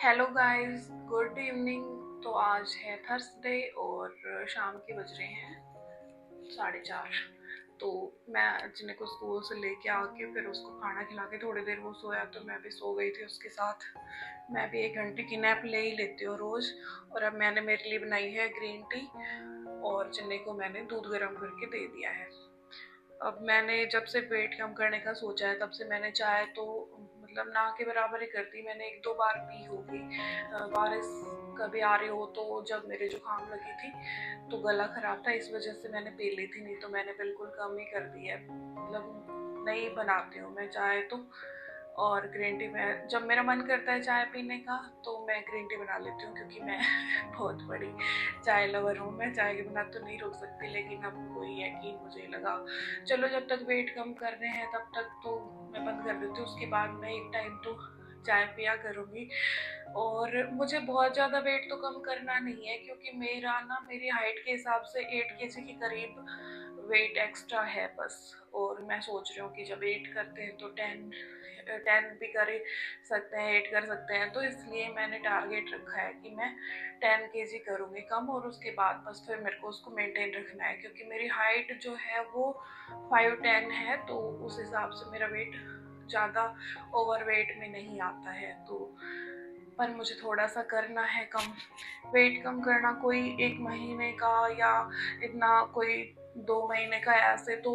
Hello guys, good evening. तो आज है थर्सडे और शाम के बज रहे हैं 4:30। तो मैं जिन्हें को स्कूल से लेके आके फिर उसको खाना खिला के थोड़ी देर वो सोया तो मैं भी सो गई थी उसके साथ। मैं भी 1 घंटे की नैप ले ही लेती हूँ रोज़। और अब मैंने मेरे लिए बनाई है ग्रीन टी और जिन्हें को मैंने दूध गर्म करके दे दिया है। अब मैंने जब से वेट कम करने का सोचा है तब से मैंने चाय तो मतलब ना के बराबर ही करती। मैंने 1-2 बार पी होगी। बारिश कभी आ रही हो तो जब मेरे जुकाम लगी थी तो गला खराब था, इस वजह से मैंने पी ली थी, नहीं तो मैंने बिल्कुल कम ही कर दी है। मतलब नहीं बनाती हूँ मैं चाय तो। और ग्रीन टी में जब मेरा मन करता है चाय पीने का तो मैं ग्रीन टी बना लेती हूँ, क्योंकि मैं बहुत बड़ी चाय लवर हूँ। मैं चाय के बिना तो नहीं रुक सकती, लेकिन अब वही है कि मुझे लगा चलो जब तक वेट कम कर रहे हैं तब तक तो मैं बंद कर देती हूँ। उसके बाद मैं एक टाइम तो चाय पिया करूँगी। और मुझे बहुत ज़्यादा वेट तो कम करना नहीं है, क्योंकि मेरा ना मेरी हाइट के हिसाब से 8 kg के करीब वेट एक्स्ट्रा है बस। और मैं सोच रही हूँ कि जब 8 करते हैं तो 10 भी कर सकते हैं, 8 कर सकते हैं। तो इसलिए मैंने टारगेट रखा है कि मैं 10 kg करूँगी कम, और उसके बाद बस फिर मेरे को उसको मेंटेन रखना है, क्योंकि मेरी हाइट जो है वो 5'10" है। तो उस हिसाब से मेरा वेट ज़्यादा ओवर वेट में नहीं आता है। तो पर मुझे थोड़ा सा करना है कम। वेट कम करना कोई 1 महीने का या इतना कोई 2 महीने का ऐसे तो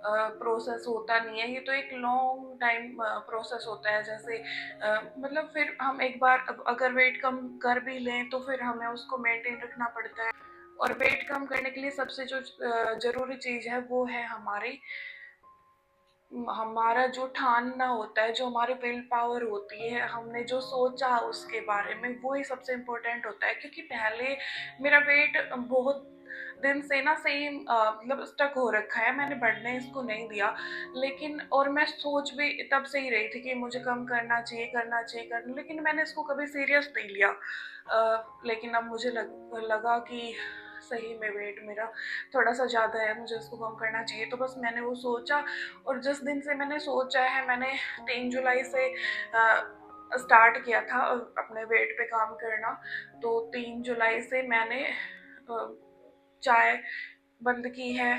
प्रोसेस होता नहीं है। ये तो एक लॉन्ग टाइम प्रोसेस होता है। जैसे मतलब फिर हम एक बार अगर वेट कम कर भी लें तो फिर हमें उसको मेंटेन रखना पड़ता है। और वेट कम करने के लिए सबसे जो ज़रूरी चीज़ है वो है हमारा जो ठानना होता है, जो हमारी विल पावर होती है, हमने जो सोचा उसके बारे में, वो ही सबसे इम्पोर्टेंट होता है। क्योंकि पहले मेरा वेट बहुत दिन से ना सेम मतलब स्टक हो रखा है, मैंने बढ़ने इसको नहीं दिया। लेकिन और मैं सोच भी तब से ही रही थी कि मुझे कम करना चाहिए करना चाहिए करना, लेकिन मैंने इसको कभी सीरियस नहीं लिया। लेकिन अब मुझे लगा कि सही में वेट मेरा थोड़ा सा ज़्यादा है, मुझे इसको कम करना चाहिए। तो बस मैंने वो सोचा। और जिस दिन से मैंने सोचा है, मैंने 3 जुलाई से स्टार्ट किया था अपने वेट पे काम करना। तो 3 जुलाई से मैंने चाय बंद की है।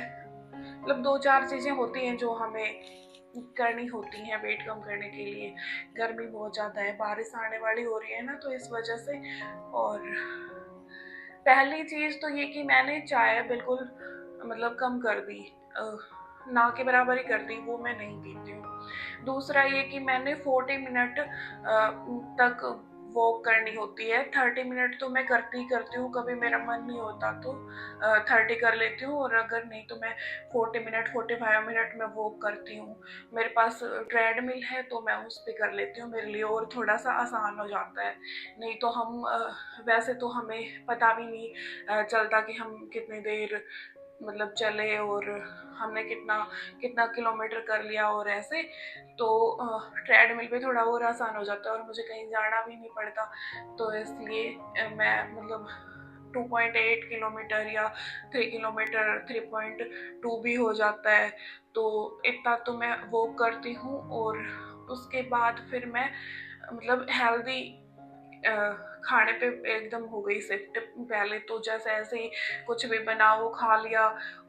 मतलब 2-4 चीज़ें होती हैं जो हमें करनी होती हैं वेट कम करने के लिए। गर्मी बहुत ज़्यादा है, बारिश आने वाली हो रही है ना, तो इस वजह से। और पहली चीज़ तो ये कि मैंने चाय बिल्कुल मतलब कम कर दी, ना के बराबर ही कर दी, वो मैं नहीं पीती हूँ। दूसरा ये कि मैंने 40 मिनट तक वॉक करनी होती है। 30 मिनट तो मैं करती ही करती हूँ, कभी मेरा मन नहीं होता तो 30 कर लेती हूँ, और अगर नहीं तो मैं 40 मिनट 45 मिनट में वॉक करती हूँ। मेरे पास ट्रेडमिल है तो मैं उस पर कर लेती हूँ, मेरे लिए और थोड़ा सा आसान हो जाता है। नहीं तो हम वैसे तो हमें पता भी नहीं चलता कि हम कितनी देर मतलब चले और हमने कितना कितना किलोमीटर कर लिया। और ऐसे तो ट्रेडमिल पे थोड़ा और आसान हो जाता है, और मुझे कहीं जाना भी नहीं पड़ता। तो इसलिए मैं मतलब 2.8 किलोमीटर या 3 किलोमीटर 3.2 भी हो जाता है, तो इतना तो मैं वो करती हूँ। और उसके बाद फिर मैं मतलब हेल्दी खाने पे एकदम हो गई शिफ्ट। पहले तो जैसे ऐसे ही कुछ भी बनाओ खा लिया।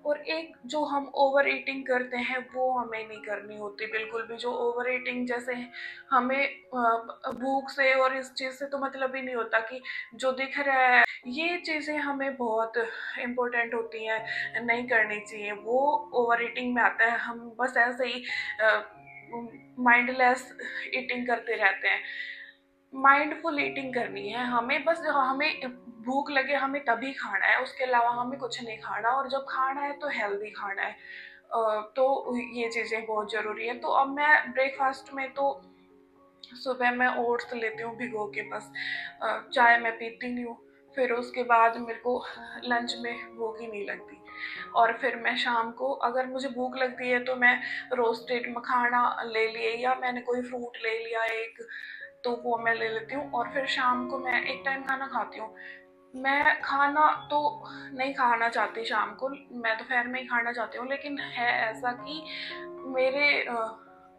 और एक जो हम ओवर ईटिंग करते हैं वो हमें नहीं करनी होती बिल्कुल भी। जो ओवर ईटिंग जैसे हमें भूख से और इस चीज़ से तो मतलब ही नहीं होता कि जो दिख रहा है, ये चीज़ें हमें बहुत इम्पोर्टेंट होती हैं, नहीं करनी चाहिए। वो ओवर ईटिंग में आता है। हम बस ऐसे ही माइंडलेस ईटिंग करते रहते हैं। माइंडफुल ईटिंग करनी है हमें, बस हमें भूख लगे हमें तभी खाना है, उसके अलावा हमें कुछ नहीं खाना। और जब खाना है तो हेल्दी खाना है। तो ये चीज़ें बहुत ज़रूरी है। तो अब मैं ब्रेकफास्ट में तो सुबह मैं ओट्स लेती हूँ भिगो के बस। चाय मैं पीती नहीं हूँ। फिर उसके बाद मेरे को लंच में भूख ही नहीं लगती। और फिर मैं शाम को अगर मुझे भूख लगती है तो मैं रोस्टेड मखाना ले लिए, या मैंने कोई फ्रूट ले लिया एक, तो वो मैं ले लेती हूँ। और फिर शाम को मैं एक टाइम खाना खाती हूँ। मैं खाना तो नहीं खाना चाहती शाम को, मैं दोपहर में ही खाना चाहती हूँ। लेकिन है ऐसा कि मेरे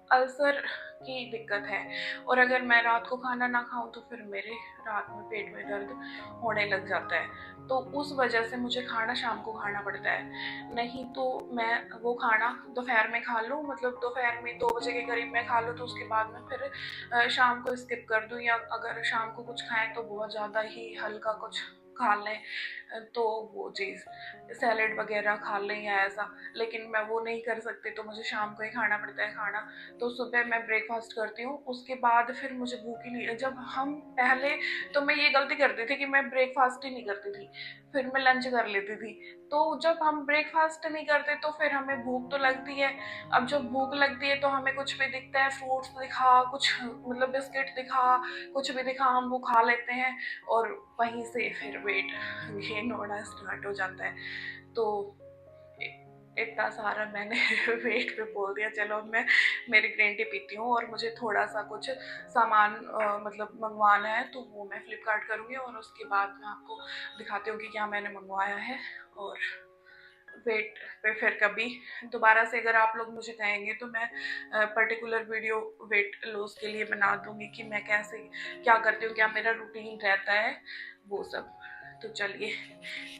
अल्सर की दिक्कत है, और अगर मैं रात को खाना ना खाऊं तो फिर मेरे रात में पेट में दर्द होने लग जाता है। तो उस वजह से मुझे खाना शाम को खाना पड़ता है, नहीं तो मैं वो खाना दोपहर में खा लूँ, मतलब दोपहर में 2 बजे के करीब मैं खा लूँ, तो उसके बाद में फिर शाम को स्किप कर दूँ, या अगर शाम को कुछ खाएं तो बहुत ज़्यादा ही हल्का कुछ खा लें, तो वो चीज़ सैलेड वगैरह खा लें या ऐसा। लेकिन मैं वो नहीं कर सकती, तो मुझे शाम को ही खाना पड़ता है खाना। तो सुबह मैं ब्रेकफास्ट करती हूँ, उसके बाद फिर मुझे भूख ही नहीं। जब हम पहले, तो मैं ये गलती करती थी कि मैं ब्रेकफास्ट ही नहीं करती थी, फिर मैं लंच कर लेती थी। तो जब हम ब्रेकफास्ट नहीं करते तो फिर हमें भूख तो लगती है। अब जब भूख लगती है तो हमें कुछ भी दिखता है, फ्रूट्स दिखा, कुछ मतलब बिस्किट दिखा, कुछ भी दिखा, हम वो खा लेते हैं, और वहीं से फिर वेट गेन होना स्टार्ट हो जाता है। तो इतना सारा मैंने वेट पे बोल दिया। चलो मैं मेरी ग्रीन टी पीती हूँ, और मुझे थोड़ा सा कुछ सामान मतलब मंगवाना है, तो वो मैं फ्लिपकार्ट करूँगी, और उसके बाद मैं आपको दिखाती हूँ कि क्या मैंने मंगवाया है। और वेट पे फिर कभी दोबारा से अगर आप लोग मुझे कहेंगे तो मैं पर्टिकुलर वीडियो वेट लॉस के लिए बना दूंगी कि मैं कैसे क्या करती हूँ, क्या मेरा रूटीन रहता है, वो सब। तो चलिए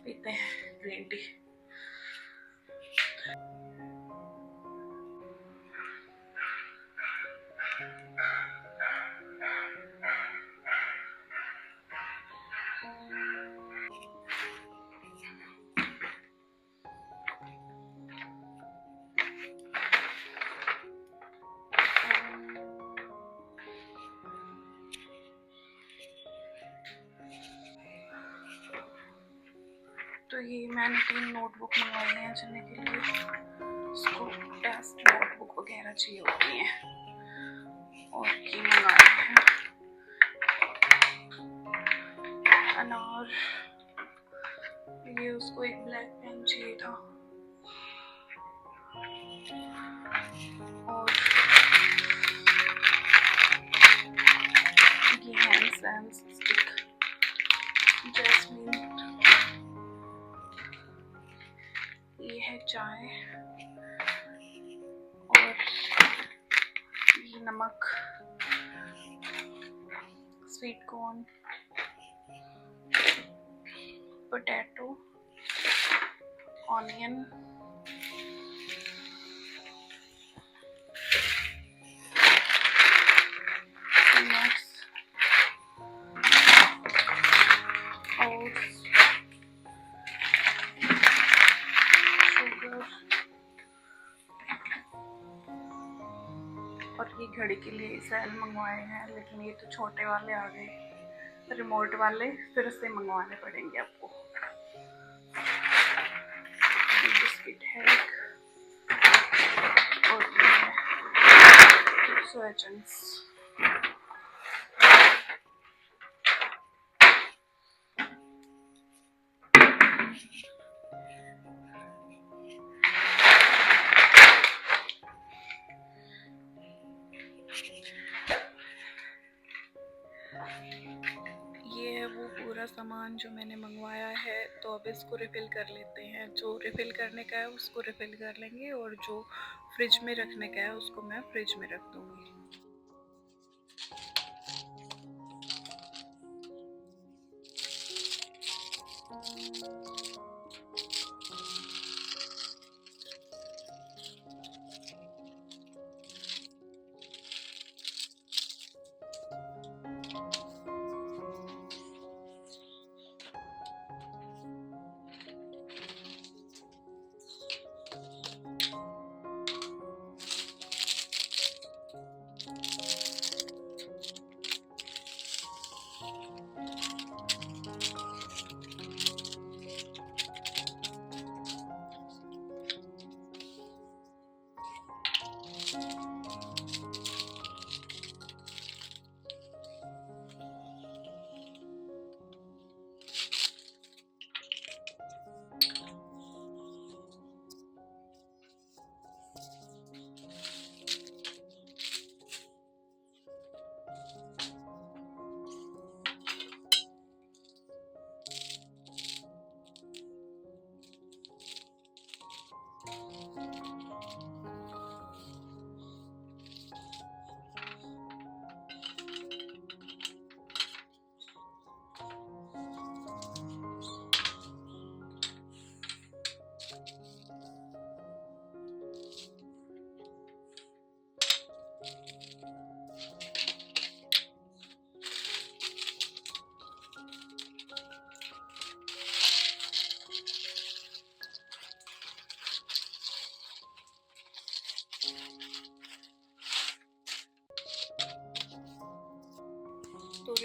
पीते हैं ग्रीन टी। तो ये मैंने 3 नोटबुक मंगवाई हैं चलने के लिए, इसको टेस्ट नोटबुक वगैरह चाहिए होती हैं। और ये मंगाए हैं अनार, ये उसको एक ब्लैक पेन चाहिए था, और ये हैंड सैंस स्टिक, जैस्मीन, ये है चाय, और ये नमक, sweet corn, potato, onion, nuts, oats, sugar, और ये घड़ी के लिए सेल मंगवाए हैं, लेकिन ये तो छोटे वाले आ गए, रिमोट वाले फिर से मंगवाने पड़ेंगे आपको। ये बिस्किट है, और ये है सोया चंक्स। ये है वो पूरा सामान जो मैंने मंगवाया है। तो अब इसको रिफ़िल कर लेते हैं। जो रिफ़िल करने का है उसको रिफ़िल कर लेंगे, और जो फ्रिज में रखने का है उसको मैं फ्रिज में रख दूँगी।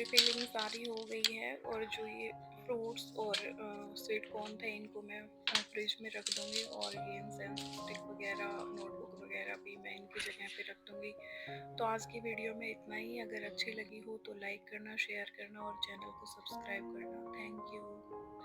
रिफिलिंग सारी हो गई है और जो ये फ्रूट्स और स्वीट कॉर्न थे इनको मैं फ्रिज में रख दूँगी और ये इंसेंस स्टिक वगैरह नोटबुक वगैरह भी मैं इनकी जगह पे रख दूँगी। तो आज की वीडियो में इतना ही। अगर अच्छी लगी हो तो लाइक करना, शेयर करना और चैनल को सब्सक्राइब करना। Thank you.